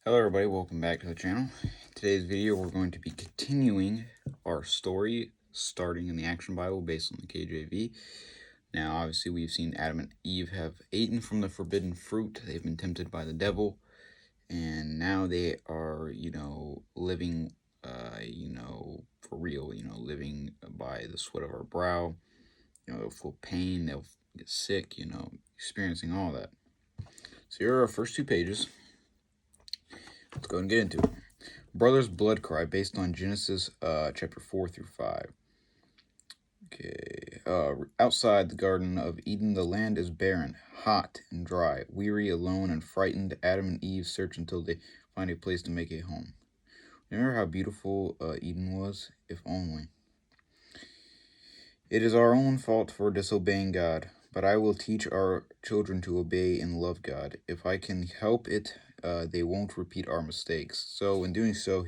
Hello everybody, welcome back to the channel. Today's video we're going to be continuing our story starting in the Action Bible based on the KJV. Now obviously we've seen Adam and Eve have eaten from the forbidden fruit. They've been tempted by the devil, and now they are, living for real, living by the sweat of our brow. They'll feel pain, they'll get sick, experiencing all that. So here are our first two pages. Let's go and get into it. Brother's blood cry, based on Genesis chapter 4 through 5. Okay. Outside the Garden of Eden, the land is barren, hot and dry. Weary, alone, and frightened, Adam and Eve search until they find a place to make a home. Remember how beautiful Eden was? If only. It is our own fault for disobeying God, but I will teach our children to obey and love God. If I can help it, they won't repeat our mistakes. So in doing so,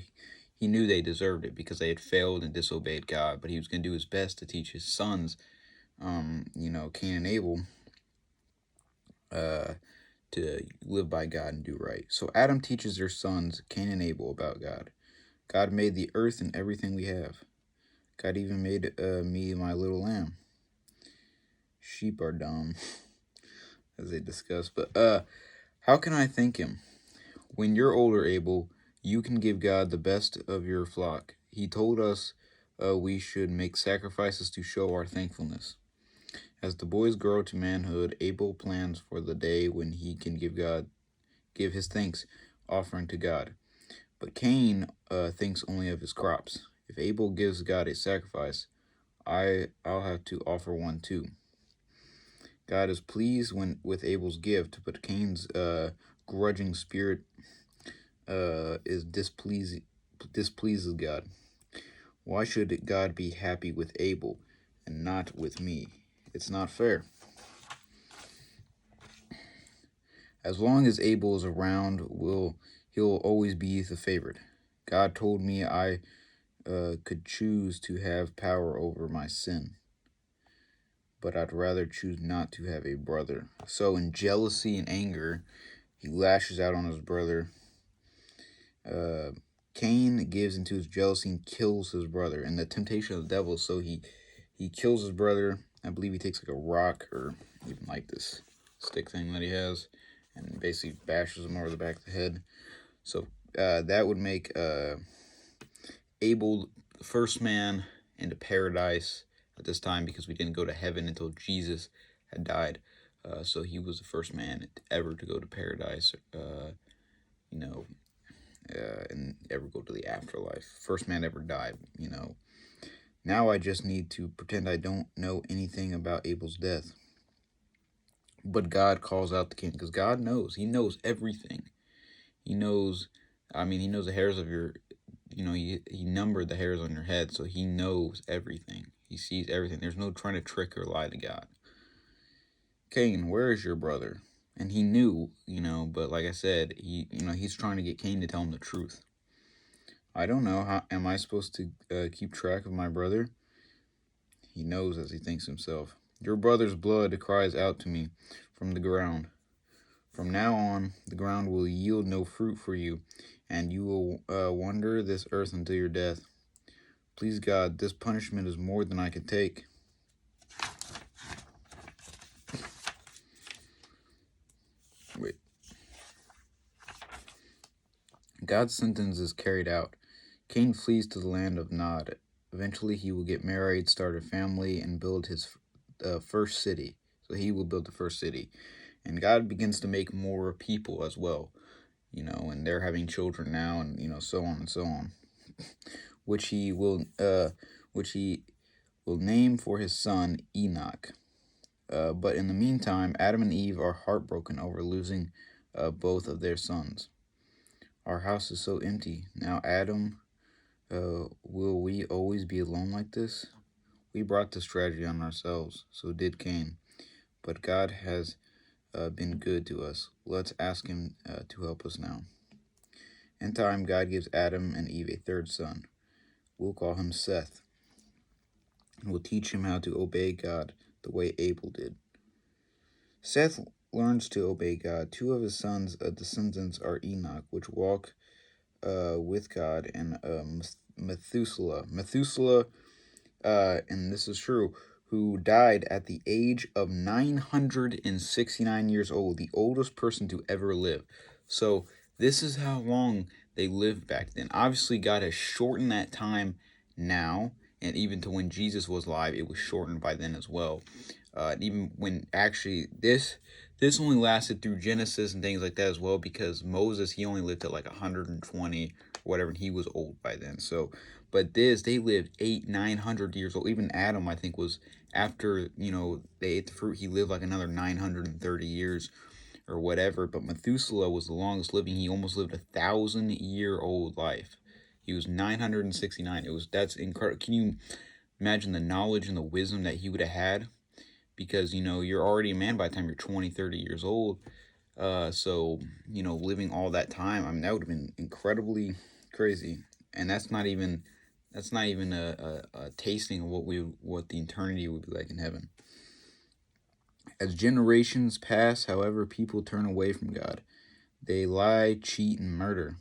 he knew they deserved it because they had failed and disobeyed God, but he was going to do his best to teach his sons, Cain and Abel, to live by God and do right. So Adam teaches their sons, Cain and Abel, about God. God made the earth and everything we have. God even made me my little lamb. Sheep are dumb, as they discuss. But how can I thank him? When you're older, Abel, you can give God the best of your flock. He told us we should make sacrifices to show our thankfulness. As the boys grow to manhood, Abel plans for the day when he can give his thanks offering to God. But Cain thinks only of his crops. If Abel gives God a sacrifice, I'll have to offer one too. God is pleased with Abel's gift, but Cain's grudging spirit displeases God. Why should God be happy with Abel and not with me? It's not fair. As long as Abel is around, he'll always be the favorite. God told me I could choose to have power over my sin, but I'd rather choose not to have a brother. So in jealousy and anger, he lashes out on his brother. Cain gives into his jealousy and kills his brother. And the temptation of the devil, so he kills his brother. I believe he takes like a rock or even like this stick thing that he has and basically bashes him over the back of the head. So that would make Abel the first man into paradise at this time, because we didn't go to heaven until Jesus had died. So he was the first man ever to go to paradise, and ever go to the afterlife. First man ever died, Now I just need to pretend I don't know anything about Abel's death. But God calls out the king, because God knows. He knows everything. He knows, he knows the hairs of your, he numbered the hairs on your head, so he knows everything. He sees everything. There's no trying to trick or lie to God. Cain, where is your brother? And he knew, but like I said, he's trying to get Cain to tell him the truth. I don't know. How am I supposed to keep track of my brother? He knows as he thinks himself. Your brother's blood cries out to me from the ground. From now on, the ground will yield no fruit for you, and you will wander this earth until your death. Please God, this punishment is more than I can take. Wait. God's sentence is carried out. Cain flees to the land of Nod. Eventually, he will get married, start a family, and build his first city. So he will build the first city. And God begins to make more people as well, and they're having children now, and, so on and so on, which he will name for his son Enoch. But in the meantime, Adam and Eve are heartbroken over losing both of their sons. Our house is so empty. Now, Adam, will we always be alone like this? We brought this tragedy on ourselves, so did Cain. But God has been good to us. Let's ask him to help us now. In time, God gives Adam and Eve a third son. We'll call him Seth. And we'll teach him how to obey God the way Abel did. Seth learns to obey God. Two of his sons, descendants, are Enoch, which walk with God, and Methuselah. Methuselah, and this is true, who died at the age of 969 years old, the oldest person to ever live. So this is how long they lived back then. Obviously, God has shortened that time now, and even to when Jesus was alive, it was shortened by then as well. Even when actually this only lasted through Genesis and things like that as well, because Moses, he only lived at like 120 or whatever, and he was old by then. So, but they lived 900 years old. Even Adam, I think, was after they ate the fruit, he lived like another 930 years or whatever. But Methuselah was the longest living. He almost lived 1,000-year-old life. He was 969. That's incredible. Can you imagine the knowledge and the wisdom that he would have had? Because you're already a man by the time you're 20, 30 years old. So living all that time, I mean, that would have been incredibly crazy. And that's not even a tasting of what the eternity would be like in heaven. As generations pass, however, people turn away from God. They lie, cheat, and murder.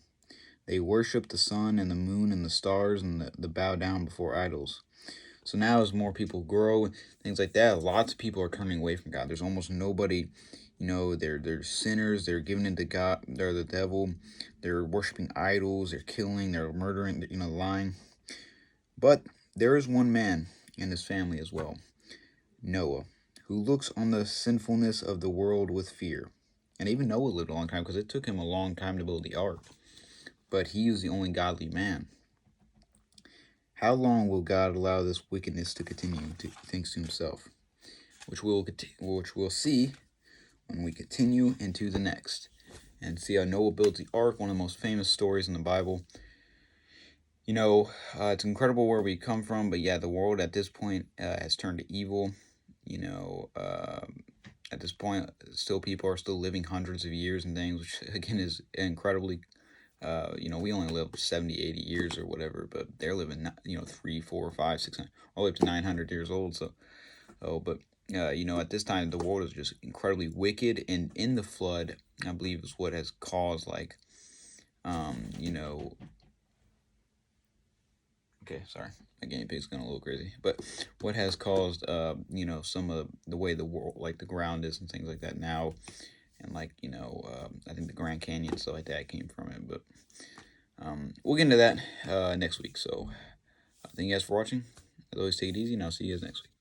They worship the sun and the moon and the stars, and the bow down before idols. So now as more people grow and things like that, lots of people are turning away from God. There's almost nobody, they're sinners, they're giving into God, they're the devil, they're worshiping idols, they're killing, they're murdering, lying. But there is one man in his family as well, Noah, who looks on the sinfulness of the world with fear. And even Noah lived a long time, because it took him a long time to build the ark. But he is the only godly man. How long will God allow this wickedness to continue? He thinks to himself, which we'll see when we continue into the next, and see how Noah builds the ark, one of the most famous stories in the Bible. It's incredible where we come from, but yeah, the world at this point has turned to evil. At this point, still people are still living hundreds of years and things, which again is incredibly. We only live 70, 80 years or whatever, but they're living, 3, 4, 5, 600, all the way up to 900 years old. So, at this time, the world is just incredibly wicked, and in the flood, I believe, is what has caused, okay, sorry, my guinea pig's going a little crazy, but what has caused, some of the way the world, like the ground is and things like that now, and I think the Grand Canyon, stuff like that came from it, but we'll get into that next week. So thank you guys for watching. As always, take it easy, and I'll see you guys next week.